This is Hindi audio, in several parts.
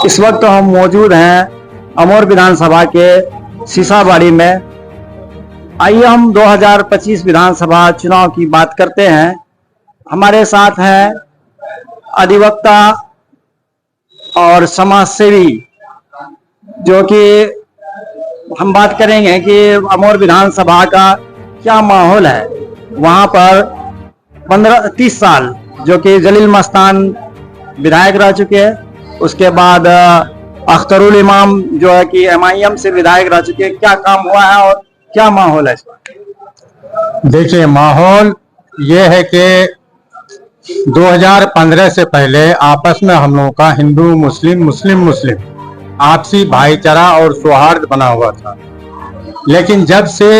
इस वक्त हम मौजूद हैं अमोर विधानसभा के सीसाबाड़ी में। आइए हम 2025 विधानसभा चुनाव की बात करते हैं। हमारे साथ हैं अधिवक्ता और समाज सेवी, जो कि हम बात करेंगे कि अमोर विधानसभा का क्या माहौल है। वहां पर 30 साल जो कि जलील मस्तान विधायक रह चुके हैं, उसके बाद अख्तरुल इमाम जो है कि MIM से विधायक रह चुके हैं। क्या काम हुआ है और क्या माहौल है इसका? देखिए, माहौल ये है कि 2015 से पहले आपस में हम लोगों का हिंदू मुस्लिम आपसी भाईचारा और सौहार्द बना हुआ था। लेकिन जब से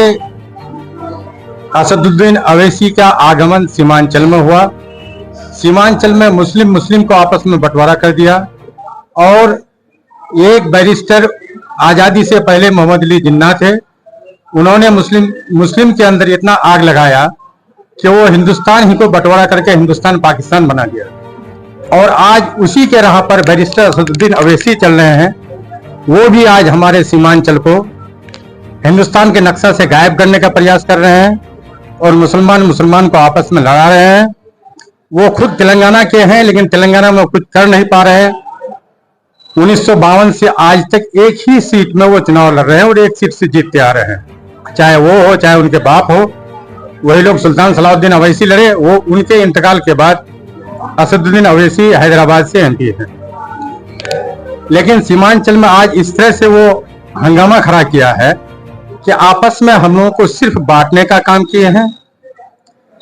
असदुद्दीन अवैसी का आगमन सीमांचल में हुआ, सीमांचल में मुस्लिम को आपस में बंटवारा कर दिया और एक बैरिस्टर आजादी से पहले मोहम्मद अली जिन्ना थे, उन्होंने मुस्लिम के अंदर इतना आग लगाया कि वो हिंदुस्तान ही को बंटवारा करके हिंदुस्तान पाकिस्तान बना दिया। और आज उसी के राह पर बैरिस्टर असदुद्दीन अवैसी चल रहे हैं। वो भी आज हमारे सीमांचल को हिंदुस्तान के नक्शा से गायब करने का प्रयास कर रहे हैं और मुसलमान को आपस में लड़ा रहे हैं। वो खुद तेलंगाना के हैं, लेकिन तेलंगाना में कुछ कर नहीं पा रहे हैं। 1952 से आज तक एक ही सीट में वो चुनाव लड़ रहे हैं और एक सीट से जीतते आ रहे हैं। चाहे वो हो, चाहे उनके बाप हो, वही लोग सुल्तान सलाउद्दीन अवैसी लड़े। वो उनके इंतकाल के बाद असदुद्दीन अवैसी हैदराबाद से MP है। लेकिन सीमांचल में आज इस तरह से वो हंगामा खड़ा किया है कि आपस में हम लोगों को सिर्फ बांटने का काम किए हैं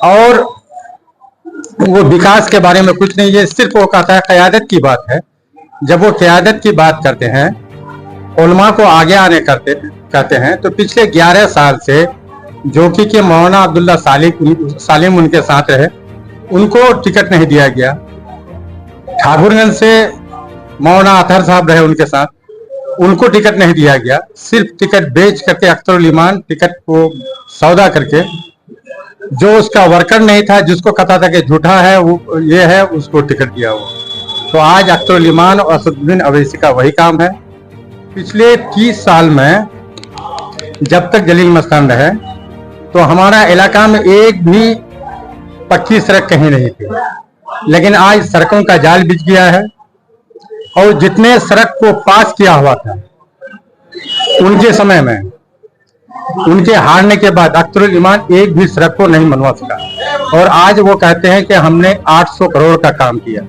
और वो विकास के बारे में कुछ नहीं है। सिर्फ वो कहता है क़यादत की बात है। जब वो क़यादत की बात करते हैं, उलमा को आगे आने कहते हैं, तो पिछले 11 साल से जो कि मौलाना अब्दुल्ला सालिम उनके साथ रहे, उनको टिकट नहीं दिया गया। ठाकुरगंज से मौलाना अतहर साहब रहे उनके साथ, उनको टिकट नहीं दिया गया। सिर्फ टिकट बेच करके अख्तरुल इमान टिकट को सौदा करके, जो उसका वर्कर नहीं था, जिसको कहता था कि झूठा है वो ये है, उसको टिकट दिया हुआ। तो आज अख्तरुल इमान और असदुद्दीन अवैसी का वही काम है। पिछले 30 साल में जब तक जलील मस्तान रहे तो हमारा इलाका में एक भी पक्की सड़क कहीं नहीं थी। लेकिन आज सड़कों का जाल बिछ गया है और जितने सड़क को पास किया हुआ था उनके समय में, उनके हारने के बाद अख्तरुल इमान एक भी सड़क को नहीं बनवा सका। और आज वो कहते हैं कि हमने 800 करोड़ का काम किया।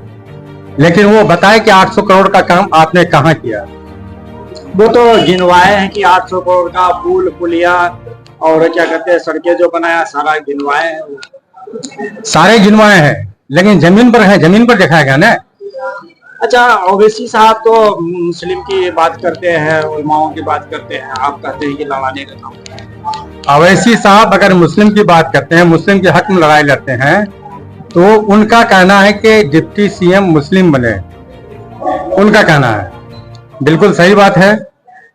लेकिन वो बताए कि 800 करोड़ का काम आपने कहाँ किया? वो तो गिनवाए हैं कि 800 करोड़ का पुल पुलिया और क्या कहते हैं सड़कें जो बनाया, सारा गिनवाए हैं। सारे गिनवाए हैं, लेकिन जमीन पर है, जमीन पर दिखाया गया ना। अच्छा, ओवैसी साहब तो मुस्लिम की बात करते हैं, उलमाओं की बात करते हैं, आप कहते हैं कि लड़ाने का काम। अवैसी साहब अगर मुस्लिम की बात करते हैं, मुस्लिम के हक में लड़ाई लड़ते हैं, तो उनका कहना है कि डिप्टी CM मुस्लिम बने। उनका कहना है, बिल्कुल सही बात है।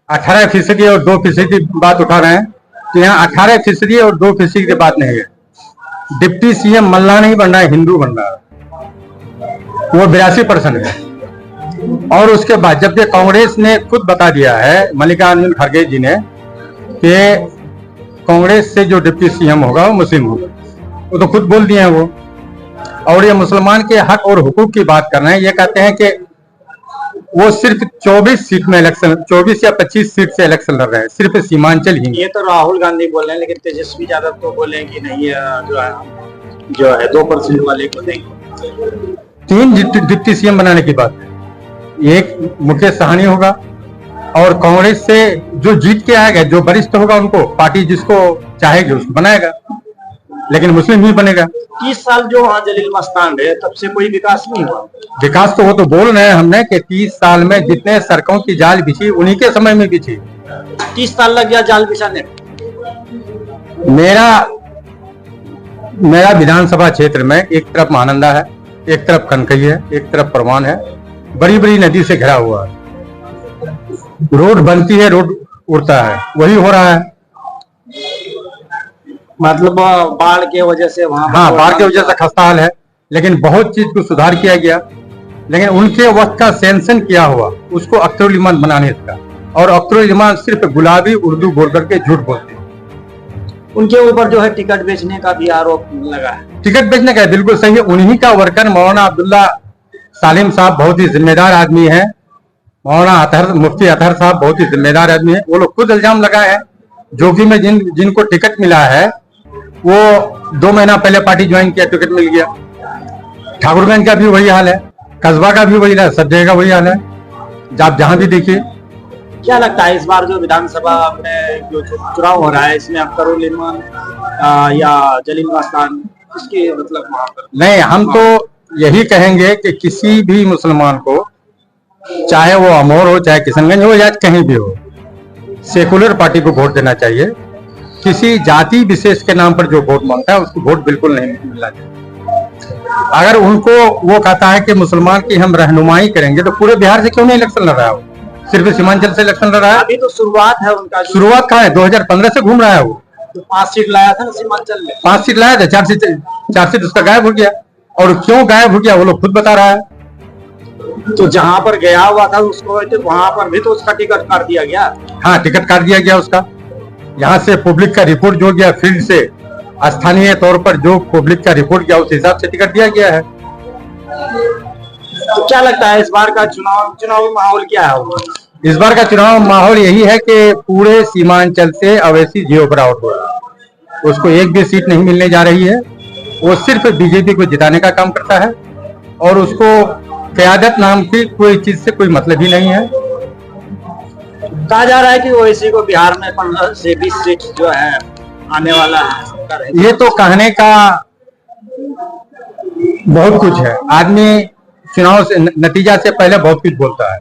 18% और 2% की बात उठा रहे हैं, तो यहाँ 18% और 2% की बात नहीं है। डिप्टी CM मल्ला नहीं बन रहा है, हिंदू बन रहा है। वो 82% है। और उसके बाद जब ये कांग्रेस ने खुद बता दिया है, मल्लिकार्जुन खड़गे जी ने, कि कांग्रेस से जो डिप्टी CM होगा वो मुस्लिम होगा, वो तो खुद बोल दिए हैं वो। और ये मुसलमान के हक और हुकूक की बात कर रहे हैं। ये कहते हैं कि वो सिर्फ 24 सीट में इलेक्शन, 24 या 25 सीट से इलेक्शन लड़ रहे हैं, सिर्फ सीमांचल ही। ये तो राहुल गांधी बोल रहे हैं, लेकिन तेजस्वी यादव तो बोले कि नहीं, जो है 2% वाले को नहीं। 3 डिप्टी CM बनाने की बात है। एक मुकेश सहनी होगा और कांग्रेस से जो जीत के आएगा, जो वरिष्ठ होगा, उनको पार्टी जिसको चाहेगी उसको बनाएगा, लेकिन मुस्लिम ही बनेगा। 30 साल जो वहाँ जलील मस्तान रहे, तब से कोई विकास नहीं हुआ। विकास तो वो तो बोल रहे हैं हमने कि 30 साल में जितने सड़कों की जाल बिछी, उन्हीं के समय में बिछी। 30 साल लग गया जाल बिछाने। मेरा विधानसभा क्षेत्र में एक तरफ महानंदा है, एक तरफ कनकई है, एक तरफ परवान है, बड़ी बड़ी नदी से घिरा हुआ है। रोड बनती है, रोड उड़ता है, वही हो रहा है। मतलब बाढ़ के वजह से वहाँ, हाँ, बाढ़ की वजह से खस्ता हाल है, लेकिन बहुत चीज को सुधार किया गया। लेकिन उनके वक्त का सेंशन किया हुआ उसको अख्तरुल इमान बनाने का, और अख्तरुल इमान सिर्फ गुलाबी उर्दू बोल करके झूठ बोलते हैं। उनके ऊपर जो है टिकट बेचने का भी आरोप लगा है। टिकट बेचने का बिल्कुल सही है। उन्हीं का वर्कर मौलाना अब्दुल्ला सालिम साहब बहुत ही जिम्मेदार आदमी है। मौलाना मुफ्ती अतहर साहब बहुत ही जिम्मेदार आदमी है। वो लोग खुद इल्जाम लगाए हैं। जोगी में जिनको टिकट मिला है वो 2 महीना पहले पार्टी ज्वाइन किया, टिकट मिल गया। ठाकुरगंज का भी वही हाल है, कस्बा का भी वही हाल है, सब जगह का वही हाल है, आप जहां भी देखिए। क्या लगता है इस बार जो विधानसभा में जो चुनाव हो रहा है इसमें अख्तरुल इमान या जलील मस्तान इसके मतलब वहां पर? नहीं, हम तो यही कहेंगे कि किसी भी मुसलमान को, चाहे वो अमोर हो, चाहे किशनगंज हो, या कहीं भी हो, सेकुलर पार्टी को वोट देना चाहिए। किसी जाति विशेष के नाम पर जो वोट मांगता है उसको वोट बिल्कुल नहीं मिलना चाहिए। अगर उनको वो कहता है कि मुसलमान की हम रहनुमाई करेंगे तो पूरे बिहार से क्यों नहीं इलेक्शन लड़ रहा है? वो सिर्फ सीमांचल से इलेक्शन लड़ रहा है। अभी तो शुरुआत है उनका। शुरुआत कहाँ है? 2015 से घूम रहा है वो। तो 5 सीट लाया था ना सीमांचल में। 5 सीट लाया था, 4 सीट उसका गायब हो गया। और क्यों गायब हो गया वो लोग खुद बता रहा है। तो जहां पर गया हुआ था उसको तो वहां पर भी तो उसका टिकट काट दिया गया। हाँ, टिकट काट दिया गया उसका। यहाँ से पब्लिक का रिपोर्ट जो गया, फील्ड से स्थानीय तौर पर जो पब्लिक का रिपोर्ट गया उस हिसाब से टिकट दिया गया है। तो क्या लगता है इस बार का चुनावी माहौल क्या है? इस बार का चुनाव माहौल यही है कि पूरे सीमांचल से अवैसी जियो पर आउट हो रहा है। उसको एक भी सीट नहीं मिलने जा रही है। वो सिर्फ बीजेपी को जिताने का काम करता है और उसको क़यादत नाम की कोई चीज से कोई मतलब ही नहीं है। कहा जा रहा है कि ओवैसी को बिहार में 15 से 20 सीट जो है आने वाला है। ये तो कहने का बहुत कुछ है। आदमी चुनाव से नतीजा से पहले बहुत कुछ बोलता है।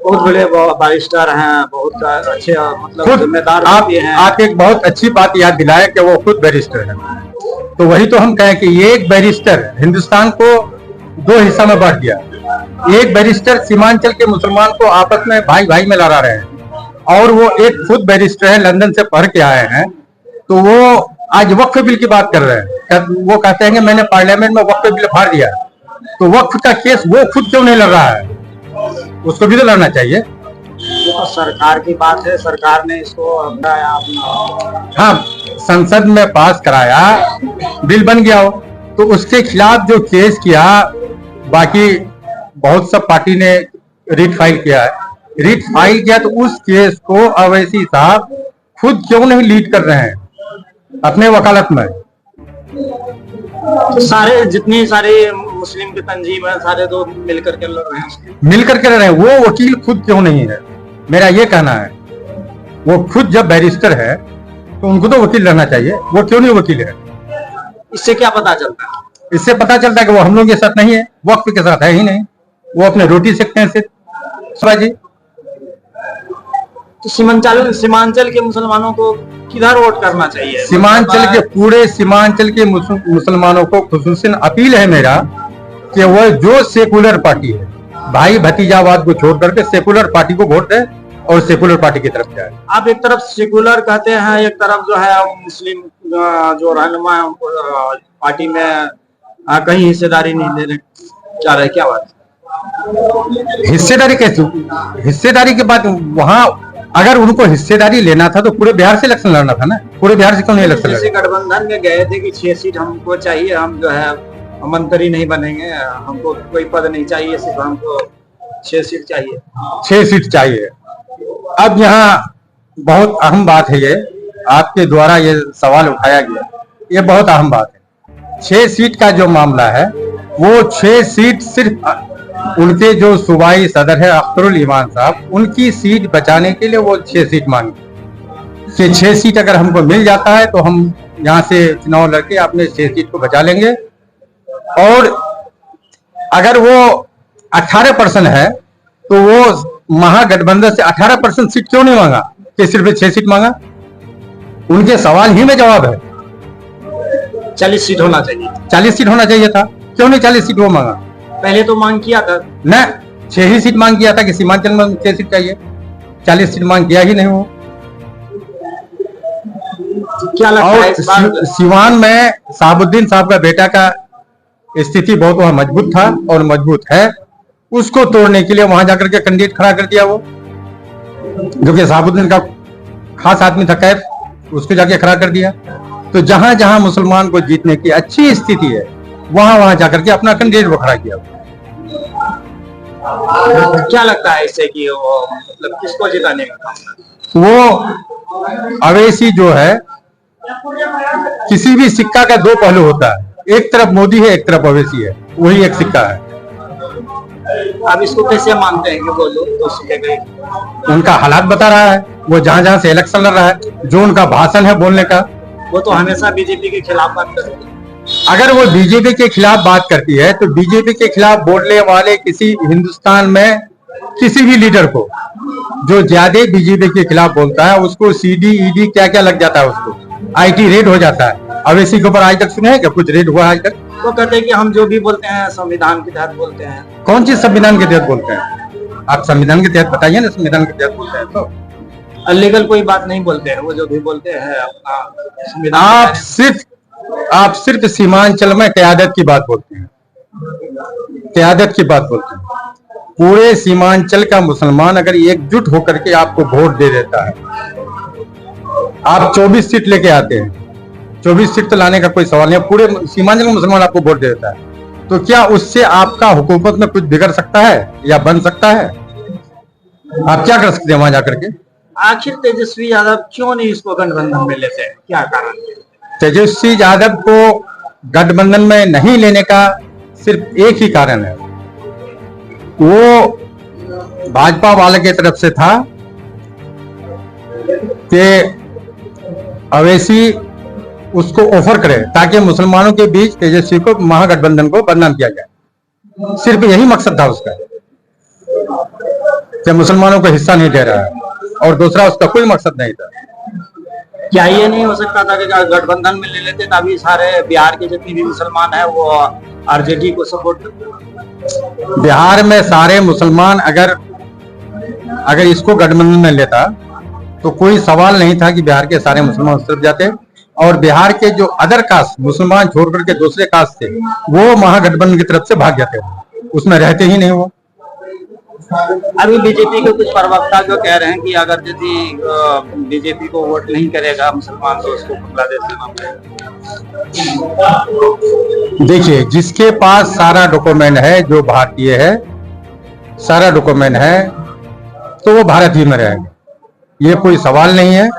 बहुत बड़े बैरिस्टर हैं, बहुत अच्छे मतलब जिम्मेदार भी हैं। आप एक बहुत अच्छी बात याद दिलाए कि वो खुद बैरिस्टर है। तो वही तो हम कहें कि ये एक बैरिस्टर हिंदुस्तान को 2 हिस्सा में बांट दिया। एक बैरिस्टर सीमांचल के मुसलमान को आपस में भाई भाई में लड़ा रहे हैं, और वो एक खुद बैरिस्टर है, लंदन से पढ़ के आए हैं। तो वो आज वक्फ बिल की बात कर रहे हैं। वो कहते हैं कि मैंने पार्लियामेंट में वक्फ बिल फाड़ दिया। तो वक्फ का केस वो खुद क्यों नहीं लड़ रहा है? उसको भी तो लड़ना चाहिए। तो सरकार की बात है, सरकार ने इसको हाँ, संसद में पास कराया, बिल बन गया हो, तो उसके खिलाफ जो केस किया, बाकी बहुत सब पार्टी ने रिट फाइल किया है। रिट फाइल किया तो उस केस को अवैसी साहब खुद क्यों नहीं लीड कर रहे हैं अपने वकालत में? तो सारे जितनी सारे मुस्लिम की तंजीम है सारे तो मिलकर के लड़ रहे हैं। मिलकर के लड़ रहे हैं। वो वकील खुद क्यों नहीं है? मेरा ये कहना है, वो खुद जब बैरिस्टर है तो उनको तो वकील रहना चाहिए। वो क्यों नहीं वकील है? इससे क्या पता चलता है? इससे पता चलता है कि वो हम लोग के साथ नहीं है, वक्फ के साथ है ही नहीं। वो अपने रोटी सेकते हैं सिर्फ जी। तो सीमांचल के मुसलमानों को किधर वोट करना चाहिए? सीमांचल के पूरे सीमांचल के मुसलमानों को खुसूसन अपील है मेरा कि वो जो सेकुलर पार्टी है, भाई भतीजावाद को छोड़ करके सेकुलर पार्टी को वोट दे और सेकुलर पार्टी की तरफ जाए। आप एक तरफ सेकुलर कहते हैं, एक तरफ जो है मुस्लिम जो रहनुमा पार्टी में कहीं हिस्सेदारी नहीं दे रहे, क्या रहे, क्या बात? हिस्सेदारी कैसे? हिस्सेदारी के बाद वहाँ अगर उनको हिस्सेदारी लेना था तो पूरे बिहार से इलेक्शन लड़ना था ना। पूरे बिहार से क्यों नहीं इलेक्शन लड़ा? गठबंधन में गए थे कि 6 सीट हमको चाहिए, हम जो है मंत्री नहीं बनेंगे, हमको कोई पद नहीं चाहिए, सिर्फ हमको 6 सीट चाहिए। 6 सीट चाहिए। अब यहाँ बहुत अहम बात है, ये आपके द्वारा ये सवाल उठाया गया, ये बहुत अहम बात है। 6 सीट का जो मामला है वो 6 सीट सिर्फ उनके जो सूबाई सदर है अख्तरुल इमान साहब, उनकी सीट बचाने के लिए वो 6 सीट मांगी कि 6 सीट अगर हमको मिल जाता है तो हम यहाँ से चुनाव लड़के अपने 6 सीट को बचा लेंगे। और अगर वो 18% है तो वो महागठबंधन से 18% सीट क्यों नहीं मांगा कि सिर्फ 6 सीट मांगा? उनके सवाल ही में जवाब है। 40 सीट होना चाहिए। 40 सीट होना चाहिए था, क्यों नहीं 40 सीट वो मांगा? पहले तो मांग किया था न, 6 ही सीट मांग किया था कि सीमांचल में 6 सीट चाहिए। 40 सीट मांग किया ही नहीं वो। क्या लगता है इस बार? सिवान में साहबुद्दीन साहब का बेटा का स्थिति बहुत वहां मजबूत था और मजबूत है। उसको तोड़ने के लिए वहां जाकर के कैंडिडेट खड़ा कर दिया, वो जो कि शहाबुद्दीन का खास आदमी था, खैर उसको जाके खड़ा कर दिया। तो जहां जहां मुसलमान को जीतने की अच्छी स्थिति है वहां वहां जाकर के अपना कैंडिडेट वो खड़ा किया। क्या लगता है इससे कि वो मतलब किसको जिताने का? वो अवैसी जो है, किसी भी सिक्का का दो पहलू होता है, एक तरफ मोदी है एक तरफ अवैसी है, वही एक सिक्का है। आप इसको कैसे मानते हैं कि वो लोग तो सीधे गए? उनका हालात बता रहा है, वो जहां जहां से इलेक्शन लड़ रहा है, जो उनका भाषण है बोलने का, वो तो हमेशा बीजेपी के खिलाफ बात करते हैं। अगर वो बीजेपी के खिलाफ बात करती है तो बीजेपी के खिलाफ बोलने वाले किसी हिंदुस्तान में किसी भी लीडर को जो ज्यादा बीजेपी के खिलाफ बोलता है उसको सीडी ईडी क्या क्या लग जाता है, उसको आईटी रेड हो जाता है। अवैसी के ऊपर आज तक सुने हैं क्या कुछ रेड हुआ आज तक? वो कहते हैं कि हम जो भी बोलते हैं संविधान के तहत बोलते हैं। कौन चीज संविधान के तहत बोलते हैं? आप संविधान के तहत बताइए ना, संविधान के तहत बोलते हैं तो अलीगल कोई बात नहीं बोलते हैं, वो जो भी बोलते हैं अपना संविधान। आप सिर्फ सीमांचल में क़यादत की बात बोलते हैं, क़यादत की बात बोलते हैं। पूरे सीमांचल का मुसलमान अगर एकजुट होकर के आपको वोट दे देता है, आप 24 सीट लेके आते हैं, 24 सीट तो लाने का कोई सवाल नहीं है, पूरे सीमांचल का मुसलमान आपको वोट दे देता है, तो क्या उससे आपका हुकूमत में कुछ बिगड़ सकता है या बन सकता है? आप क्या कर सकते हैं वहां जाकर के? आखिर तेजस्वी यादव क्यों नहीं इसको गठबंधन में लेते हैं, क्या कारण है? तेजस्वी यादव को गठबंधन में नहीं लेने का सिर्फ एक ही कारण है, वो भाजपा वाले की तरफ से था कि अवैसी उसको ऑफर करे ताकि मुसलमानों के बीच तेजस्वी को महागठबंधन को बदनाम किया जाए। सिर्फ यही मकसद था उसका कि मुसलमानों को हिस्सा नहीं दे रहा है, और दूसरा उसका कोई मकसद नहीं था। क्या ये नहीं हो सकता था कि गठबंधन में ले लेते तभी सारे बिहार के जितने भी मुसलमान है वो आरजेडी को सपोर्ट करते? बिहार में सारे मुसलमान अगर इसको गठबंधन में लेता तो कोई सवाल नहीं था कि बिहार के सारे मुसलमान उस तरफ जाते, और बिहार के जो अदर कास्ट मुसलमान छोड़ करके दूसरे कास्ट थे वो महागठबंधन की तरफ से भाग जाते, उसमें रहते ही नहीं वो। अभी बीजेपी के कुछ प्रवक्ता जो कह रहे हैं कि अगर यदि बीजेपी को वोट नहीं करेगा मुसलमान तो उसको बांग्लादेश देना पड़ेगा। देखिए, जिसके पास सारा डॉक्यूमेंट है, जो भारतीय है, सारा डॉक्यूमेंट है, तो वो भारत ही में रहेगा, ये कोई सवाल नहीं है।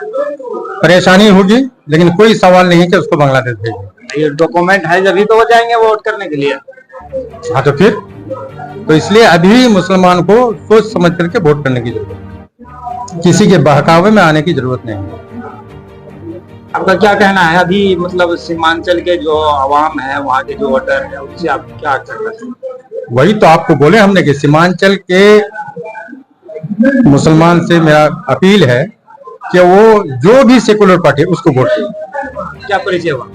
परेशानी होगी लेकिन कोई सवाल नहीं है कि उसको बांग्लादेश भेजें। ये डॉक्यूमेंट है जब ही तो वो जाएंगे वोट करने के लिए। हाँ तो फिर तो इसलिए अभी मुसलमान को सोच समझ करके वोट करने की जरूरत है, किसी के बहकावे में आने की जरूरत नहीं है। आपका क्या कहना है अभी, मतलब सीमांचल के जो आवाम है, वहाँ के जो वोटर है, उससे आप क्या कहना चाहिए? वही तो आपको बोले हमने कि सीमांचल के मुसलमान से मेरा अपील है कि वो जो भी सेकुलर पार्टी उसको वोट दें। क्या परिचय हुआ?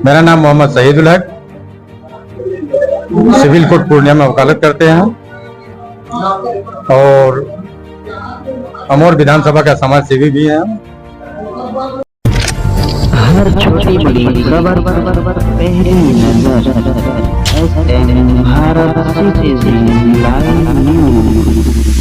मेरा नाम मोहम्मद शहीदुल हक, सिविल कोर्ट पूर्णिया में वकालत करते हैं और अमोर विधानसभा का समाज सेवी भी हैं। हर छोटी बड़ी खबर पहली नजर SN Bharat citizen live news.